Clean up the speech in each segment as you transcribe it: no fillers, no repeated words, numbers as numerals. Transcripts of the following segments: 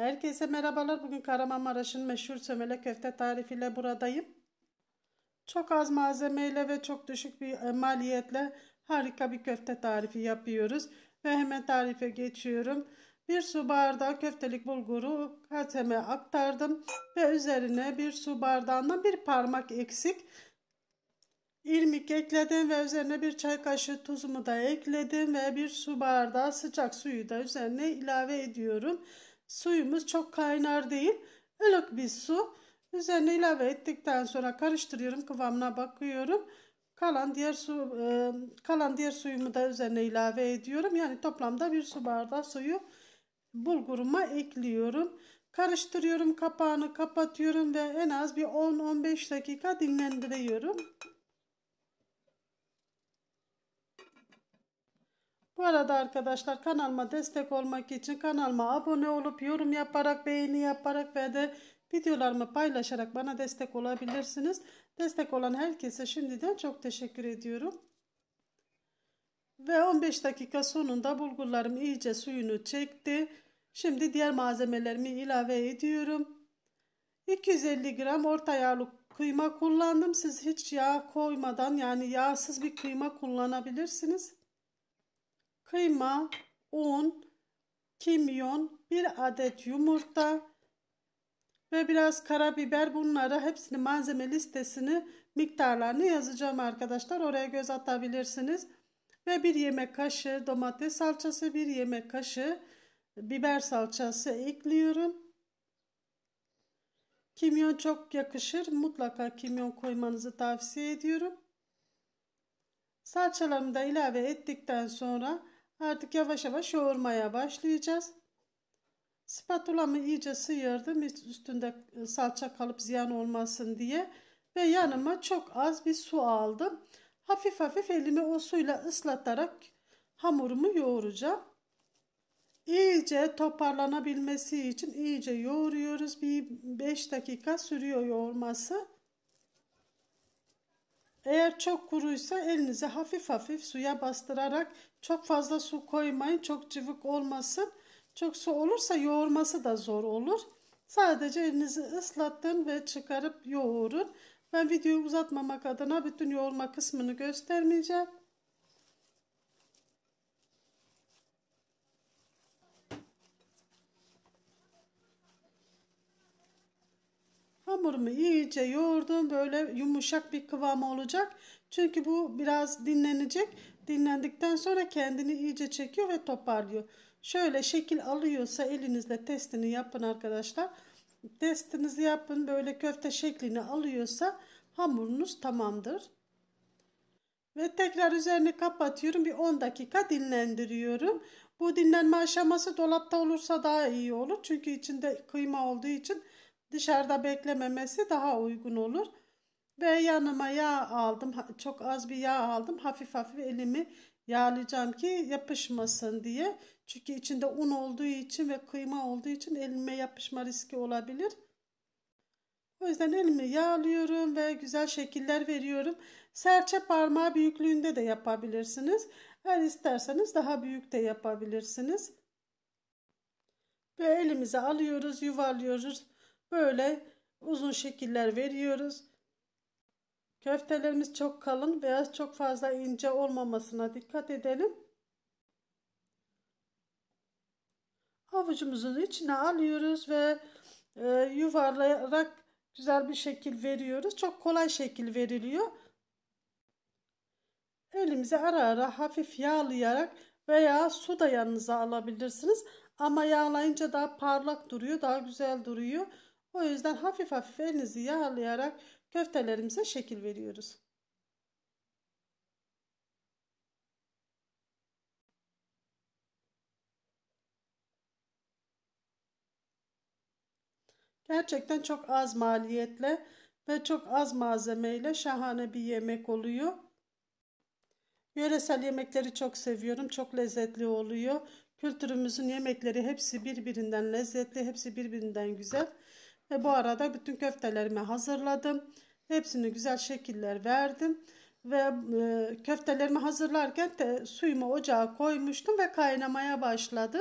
Herkese merhabalar. Bugün Kahramanmaraş'ın meşhur çömele köfte tarifiyle buradayım. Çok az malzemeyle ve çok düşük bir maliyetle harika bir köfte tarifi yapıyoruz. Ve hemen tarife geçiyorum. 1 su bardağı köftelik bulguru kateme aktardım. Ve üzerine 1 su bardağından 1 parmak eksik irmik ekledim. Ve üzerine 1 çay kaşığı tuzumu da ekledim. Ve 1 su bardağı sıcak suyu da üzerine ilave ediyorum. Suyumuz çok kaynar değil, ılık bir su. Üzerine ilave ettikten sonra karıştırıyorum, kıvamına bakıyorum. Kalan diğer suyumu da üzerine ilave ediyorum. Yani toplamda 1 su bardağı suyu bulguruma ekliyorum. Karıştırıyorum, kapağını kapatıyorum ve en az bir 10-15 dakika dinlendiriyorum. Bu arada arkadaşlar, kanalıma destek olmak için kanalıma abone olup yorum yaparak, beğeni yaparak ve de videolarımı paylaşarak bana destek olabilirsiniz. Destek olan herkese şimdiden çok teşekkür ediyorum. Ve 15 dakika sonunda bulgurlarım iyice suyunu çekti. Şimdi diğer malzemelerimi ilave ediyorum. 250 gram orta yağlı kıyma kullandım. Siz hiç yağ koymadan, yani yağsız bir kıyma kullanabilirsiniz. Kıyma, un, kimyon, 1 adet yumurta ve biraz karabiber, bunları hepsini malzeme listesini, miktarlarını yazacağım arkadaşlar. Oraya göz atabilirsiniz. Ve 1 yemek kaşığı domates salçası, 1 yemek kaşığı biber salçası ekliyorum. Kimyon çok yakışır. Mutlaka kimyon koymanızı tavsiye ediyorum. Salçalarımı da ilave ettikten sonra artık yavaş yavaş yoğurmaya başlayacağız. Spatulamı iyice sıyırdım, üstünde salça kalıp ziyan olmasın diye. Ve yanıma çok az bir su aldım. Hafif hafif elimi o suyla ıslatarak hamurumu yoğuracağım. İyice toparlanabilmesi için iyice yoğuruyoruz. Bir 5 dakika sürüyor yoğurması. Eğer çok kuruysa elinize hafif hafif suya bastırarak, çok fazla su koymayın, çok cıvık olmasın. Çok su olursa yoğurması da zor olur. Sadece elinizi ıslatın ve çıkarıp yoğurun. Ben videoyu uzatmamak adına bütün yoğurma kısmını göstermeyeceğim. Hamurumu iyice yoğurdum. Böyle yumuşak bir kıvam olacak. Çünkü bu biraz dinlenecek. Dinlendikten sonra kendini iyice çekiyor ve toparlıyor. Şöyle şekil alıyorsa elinizle testini yapın arkadaşlar. Testinizi yapın. Böyle köfte şeklini alıyorsa hamurunuz tamamdır. Ve tekrar üzerini kapatıyorum. Bir 10 dakika dinlendiriyorum. Bu dinlenme aşaması dolapta olursa daha iyi olur. Çünkü içinde kıyma olduğu için dışarıda beklememesi daha uygun olur. Ve yanıma yağ aldım. Çok az bir yağ aldım. Hafif hafif elimi yağlayacağım ki yapışmasın diye. Çünkü içinde un olduğu için ve kıyma olduğu için elime yapışma riski olabilir. O yüzden elimi yağlıyorum ve güzel şekiller veriyorum. Serçe parmağı büyüklüğünde de yapabilirsiniz. Eğer isterseniz daha büyük de yapabilirsiniz. Ve elimize alıyoruz, yuvarlıyoruz. Böyle uzun şekiller veriyoruz. Köftelerimiz çok kalın veya çok fazla ince olmamasına dikkat edelim. Avucumuzun içine alıyoruz ve yuvarlayarak güzel bir şekil veriyoruz. Çok kolay şekil veriliyor. Elimize ara ara hafif yağlayarak veya su da yanınıza alabilirsiniz. Ama yağlayınca daha parlak duruyor, daha güzel duruyor. O yüzden hafif hafif elinizi yağlayarak köftelerimize şekil veriyoruz. Gerçekten çok az maliyetle ve çok az malzemeyle şahane bir yemek oluyor. Yöresel yemekleri çok seviyorum. Çok lezzetli oluyor. Kültürümüzün yemekleri hepsi birbirinden lezzetli, hepsi birbirinden güzel. Ve bu arada bütün köftelerimi hazırladım. Hepsini güzel şekiller verdim. Ve köftelerimi hazırlarken de suyumu ocağa koymuştum ve kaynamaya başladı.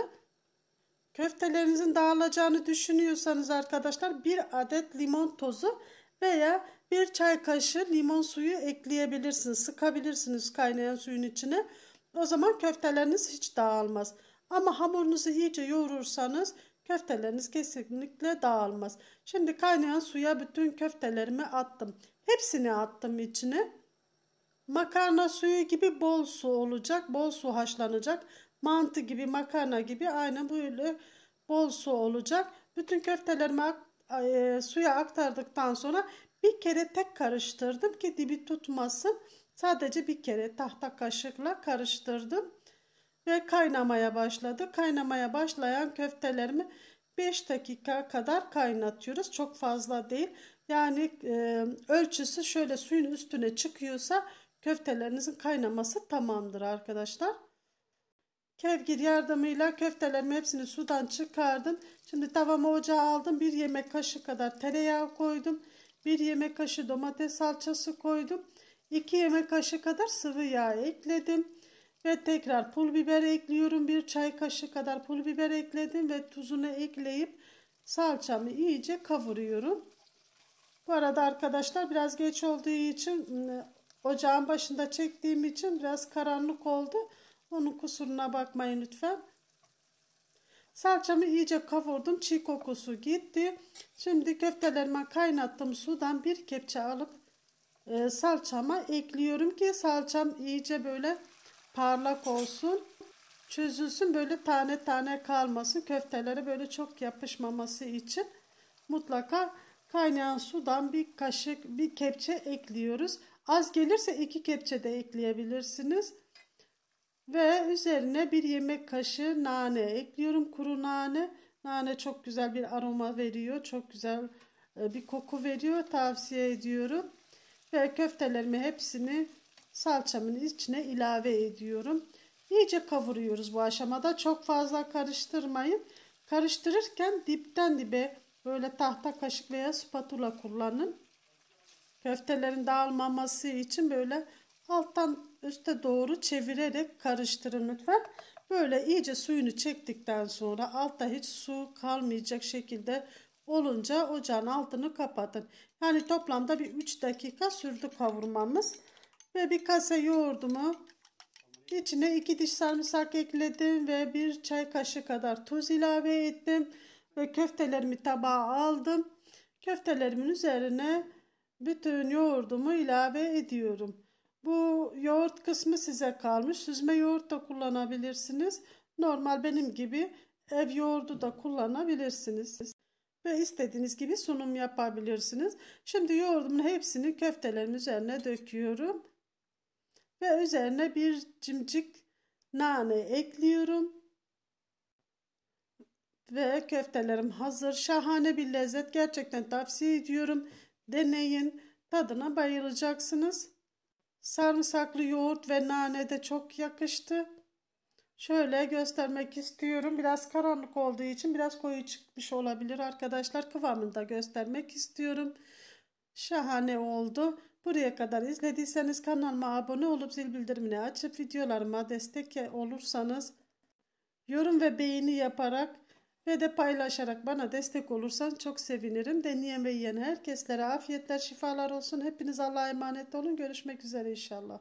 Köftelerinizin dağılacağını düşünüyorsanız arkadaşlar bir adet limon tozu veya bir çay kaşığı limon suyu ekleyebilirsiniz. Sıkabilirsiniz kaynayan suyun içine. O zaman köfteleriniz hiç dağılmaz. Ama hamurunuzu iyice yoğurursanız köfteleriniz kesinlikle dağılmaz. Şimdi kaynayan suya bütün köftelerimi attım. Hepsini attım içine. Makarna suyu gibi bol su olacak. Bol su haşlanacak. Mantı gibi, makarna gibi aynen böyle bol su olacak. Bütün köftelerimi suya aktardıktan sonra bir kere tek karıştırdım ki dibi tutmasın. Sadece bir kere tahta kaşıkla karıştırdım. Ve kaynamaya başladı. Kaynamaya başlayan köftelerimi 5 dakika kadar kaynatıyoruz. Çok fazla değil. Yani ölçüsü şöyle suyun üstüne çıkıyorsa köftelerinizin kaynaması tamamdır arkadaşlar. Kevgir yardımıyla köftelerimi hepsini sudan çıkardım. Şimdi tavama ocağa aldım. 1 yemek kaşığı kadar tereyağı koydum. 1 yemek kaşığı domates salçası koydum. 2 yemek kaşığı kadar sıvı yağ ekledim. Ve tekrar pul biber ekliyorum. 1 çay kaşığı kadar pul biber ekledim ve tuzunu ekleyip salçamı iyice kavuruyorum. Bu arada arkadaşlar biraz geç olduğu için ocağın başında çektiğim için biraz karanlık oldu. Onun kusuruna bakmayın lütfen. Salçamı iyice kavurdum. Çiğ kokusu gitti. Şimdi köftelerime kaynattığım sudan bir kepçe alıp salçama ekliyorum ki salçam iyice böyle parlak olsun. Çözülsün, böyle tane tane kalmasın. Köftelere böyle çok yapışmaması için mutlaka kaynayan sudan bir kepçe ekliyoruz. Az gelirse 2 kepçe de ekleyebilirsiniz. Ve üzerine 1 yemek kaşığı nane ekliyorum. Kuru nane. Nane çok güzel bir aroma veriyor. Çok güzel bir koku veriyor. Tavsiye ediyorum. Ve köftelerimi hepsini salçamın içine ilave ediyorum. İyice kavuruyoruz bu aşamada. Çok fazla karıştırmayın. Karıştırırken dipten dibe böyle tahta kaşık veya spatula kullanın. Köftelerin dağılmaması için böyle alttan üste doğru çevirerek karıştırın lütfen. Böyle iyice suyunu çektikten sonra altta hiç su kalmayacak şekilde olunca ocağın altını kapatın. Yani toplamda bir 3 dakika sürdü kavurmamız. Ve bir kase yoğurdumu içine 2 diş sarımsak ekledim ve 1 çay kaşığı kadar tuz ilave ettim. Ve köftelerimi tabağa aldım. Köftelerimin üzerine bütün yoğurdumu ilave ediyorum. Bu yoğurt kısmı size kalmış. Süzme yoğurt da kullanabilirsiniz. Normal benim gibi ev yoğurdu da kullanabilirsiniz. Ve istediğiniz gibi sunum yapabilirsiniz. Şimdi yoğurdumun hepsini köftelerin üzerine döküyorum. Ve üzerine bir cimcik nane ekliyorum. Ve köftelerim hazır. Şahane bir lezzet. Gerçekten tavsiye ediyorum. Deneyin. Tadına bayılacaksınız. Sarımsaklı yoğurt ve nane de çok yakıştı. Şöyle göstermek istiyorum. Biraz karanlık olduğu için biraz koyu çıkmış olabilir arkadaşlar. Kıvamını da göstermek istiyorum. Şahane oldu. Buraya kadar izlediyseniz kanalıma abone olup zil bildirimini açıp videolarıma destek olursanız, yorum ve beğeni yaparak ve de paylaşarak bana destek olursan çok sevinirim. Deneyen ve yiyen herkeslere afiyetler, şifalar olsun. Hepiniz Allah'a emanet olun. Görüşmek üzere inşallah.